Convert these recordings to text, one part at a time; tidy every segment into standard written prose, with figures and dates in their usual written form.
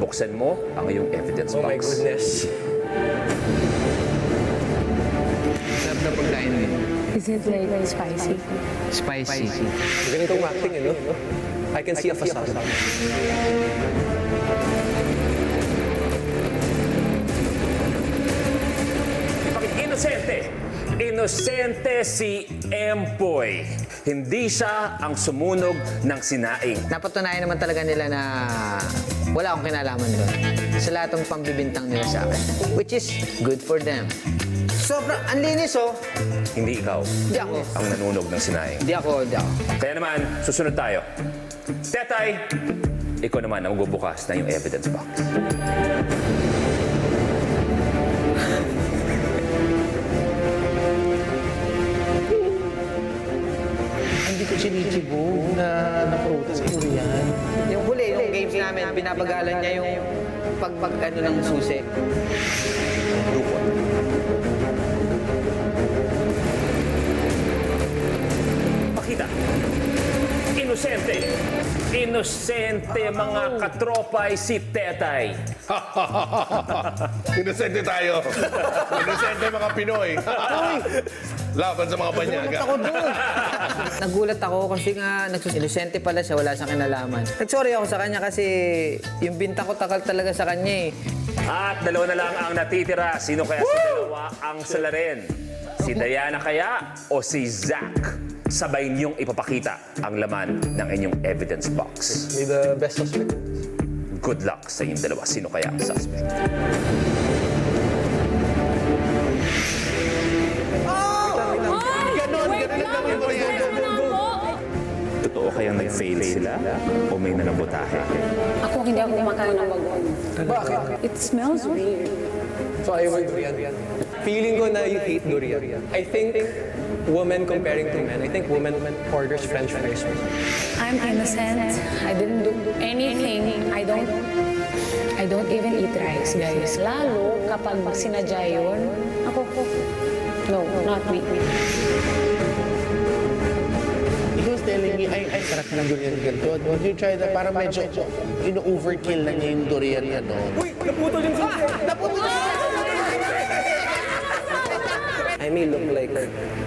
buksan mo ang iyong evidence Oh my box. goodness. Sarap na pagkain eh. Is it like spicy? Spicy. Ganitong acting, no? I can see a facade. Bakit inosente? Inosente si Empoy. Hindi siya ang sumunog ng sinaing. Napatunayan naman talaga nila na wala akong kinalaman doon sa lahat ng pambibintang nila sa akin. Which is good for them. Sobrang, ang linis oh. Hindi ikaw Hindi ako. ang nanunog ng sinaing. Hindi ako. Kaya naman, susunod tayo. Tetay, ikaw naman ang magbubukas ng iyong evidence box. Hindi ko sinisibo na prutas sa yan. Yung huli, yung games namin, binabagalan niya yung pag-ano ng susi. Pakita. Inosente. Inosente mga katropa ay si Tetay. Inosente tayo. Inosente mga Pinoy. Laban sa mga banyaga. Nagulat ako kasi nga inosente pala siya, wala siyang kinalaman. Nag-sorry ako sa kanya kasi yung binta ko takal talaga sa kanya eh. At dalawa na lang ang natitira. Sino kaya sa dalawa ang salarin? Si Diana kaya o si Zach? Sabay niyong ipapakita ang laman ng inyong evidence box. May the best suspect. Good luck sa inyong dalawa. Sino kaya ang suspect? Totoo kayang nag-fail sila o may nanabotahe? Ako hindi ako kumakain ng bagoong. Bakit? It smells weird. So ayaw mo yung durian. Feeling ko na you hate durian. I think women comparing to men, I think women orders French fries. I'm innocent. I didn't do anything. I don't even eat rice, guys. Lalo kapag sinadya yun, ako, no, not me. He was telling me, ay, sarap ng durian ganito. Would you try that? Parang medyo ino-overkill na niya yung durian niya, no? Uy! Naputol yung susi! I may look like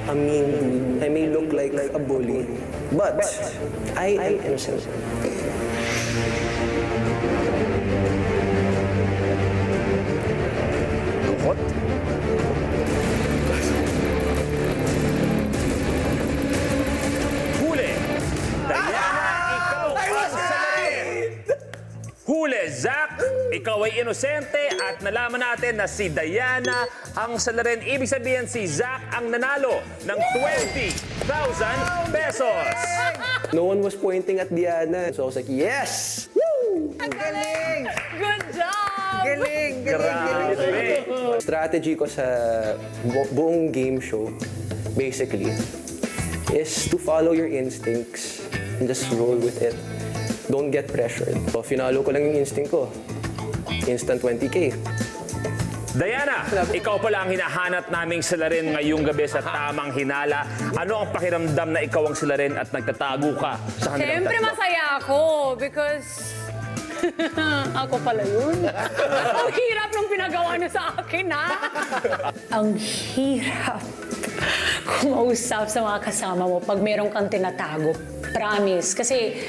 a mean dude. I may look like a bully. But I am innocent. Lungkot? Huli! Diana, ikaw ang salarin! Huli, Zach! Ikaw ay inosente at nalaman natin na si Diana ang salarin. Ibig sabihin si Zach ang nanalo ng 20,000 pesos. No one was pointing at Diana. So I was like, yes! Ang galing! Good job! Galing! Grabe! Strategy ko sa buong game show, basically, is to follow your instincts and just roll with it. Don't get pressured. So, finalo ko lang yung instinct ko. Instant 20K. Diana, ikaw pala ang hinahanap naming salarin ngayong gabi sa tamang hinala. Ano ang pakiramdam na ikaw ang salarin at nagtatago ka sa kanilang Siyempre tatlo? masaya ako because ako pala yun. Ang hirap nung pinagawa niyo sa akin, ha? Ang hirap kumausap sa mga kasama mo pag meron kang tinatago. Promise. Kasi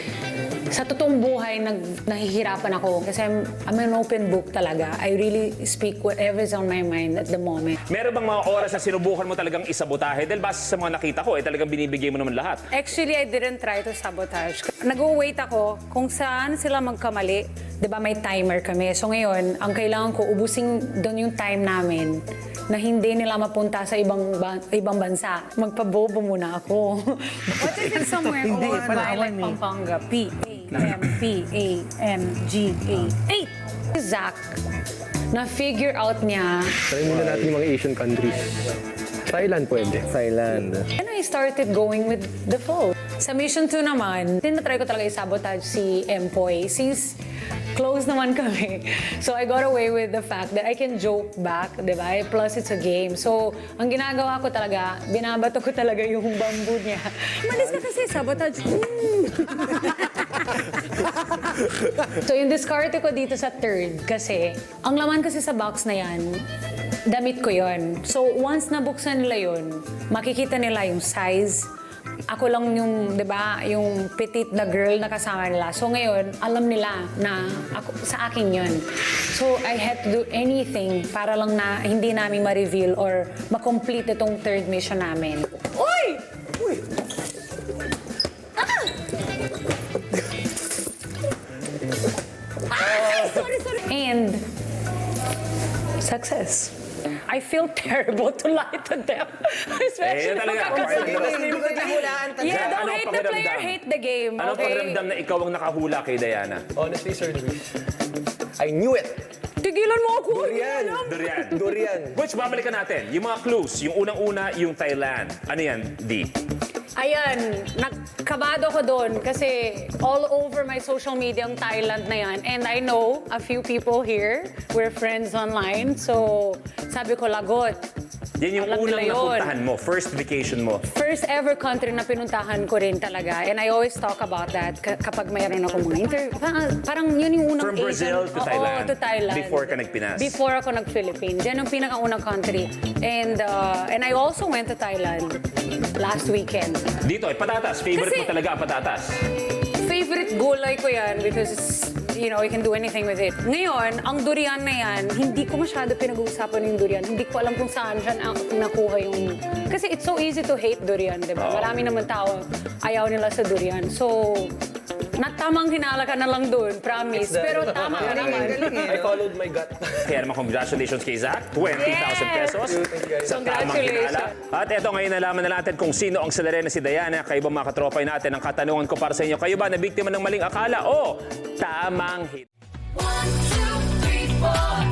sa totoong buhay, nahihirapan ako. Kasi I'm an open book talaga. I really speak whatever's on my mind at the moment. Meron bang mga oras na sinubukan mo talagang isabotahe? Dahil base sa mga nakita ko, talagang binibigay mo naman lahat. Actually, I didn't try to sabotage. Nag-wait ako kung saan sila magkamali. 'Di ba may timer kami. So ngayon, ang kailangan ko, ubusin doon yung time namin na hindi nila mapunta sa ibang bansa. Magpabobo muna ako. What is it somewhere? Hindi, Like Pampanga. P-A-M-P-A-M-G-A. 8! Zach, na-figure out niya. Try muna natin yung mga Asian countries. Thailand pwede. Thailand. And I started going with the flow. Sa Mission 2 naman, tinatry ko talaga i-sabotage si Empoy since close naman kami. So I got away with the fact that I can joke back, di ba? Plus it's a game. So ang ginagawa ko talaga, binabato ko talaga yung bamboo niya. Malis ka kasi, sabotage. So yung diskarte ko dito sa third kasi, ang laman kasi sa box na yan, damit ko yon. So once nabuksan nila yon, makikita nila yung size. Ako lang yung, di ba, yung petite na girl na kasama nila. So ngayon, alam nila na ako, sa akin yun. So I had to do anything para lang na hindi namin ma-reveal or ma-complete itong third mission namin. Uy! Uy! Sorry. And success. I feel terrible to lie to them. Especially talaga. kasi- Hindi ko nahulaan talaga. Yeah, don't Anong hate the player, pakiramdam? hate the game. Anong Okay? pakiramdam na ikaw ang nakahula kay Diana? Honestly, Sir Luis, I knew it. Tigilan mo ako. Durian. Durian. Durian. Which, babalikan natin. Yung mga clues. Yung unang-una, yung Thailand. Ano yan, D? Ayan, nagkabado ko doon kasi all over my social media ang Thailand na yan. And I know a few people here. We're friends online. So, sabi ko, lagot. Yan yung Alam unang nila yun. napuntahan mo. First vacation mo. First ever country na pinuntahan ko rin talaga. And I always talk about that kapag mayroon ako mga interview. Parang yun yung unang From Brazil to Thailand. Oo, to Thailand. Before ka nagpinas. Before ako nag-Philippines. Yan yung pinakaunang country. And I also went to Thailand last weekend. Dito, patatas. Favorite Kasi- mo talaga ang patatas. Favorite gulay ko yan because you can do anything with it. Ngayon, ang durian na yan, hindi ko masyado pinag-uusapan yung durian. Hindi ko alam kung saan siya nakuha yung... Kasi it's so easy to hate durian, di ba? Marami naman tao, ayaw nila sa durian. So, natamang hinala ka na lang doon, promise. Pero tama ka naman. I followed my gut. Kaya naman congratulations kay Zach. 20,000 pesos sa tamang Congratulations. hinala. At eto ngayon nalaman na natin kung sino ang salarin na si Diana. Kayo ba mga katropay natin? Ang katanungan ko para sa inyo, kayo ba na biktima ng maling akala o tamang hit? 1, 2, 3, 4.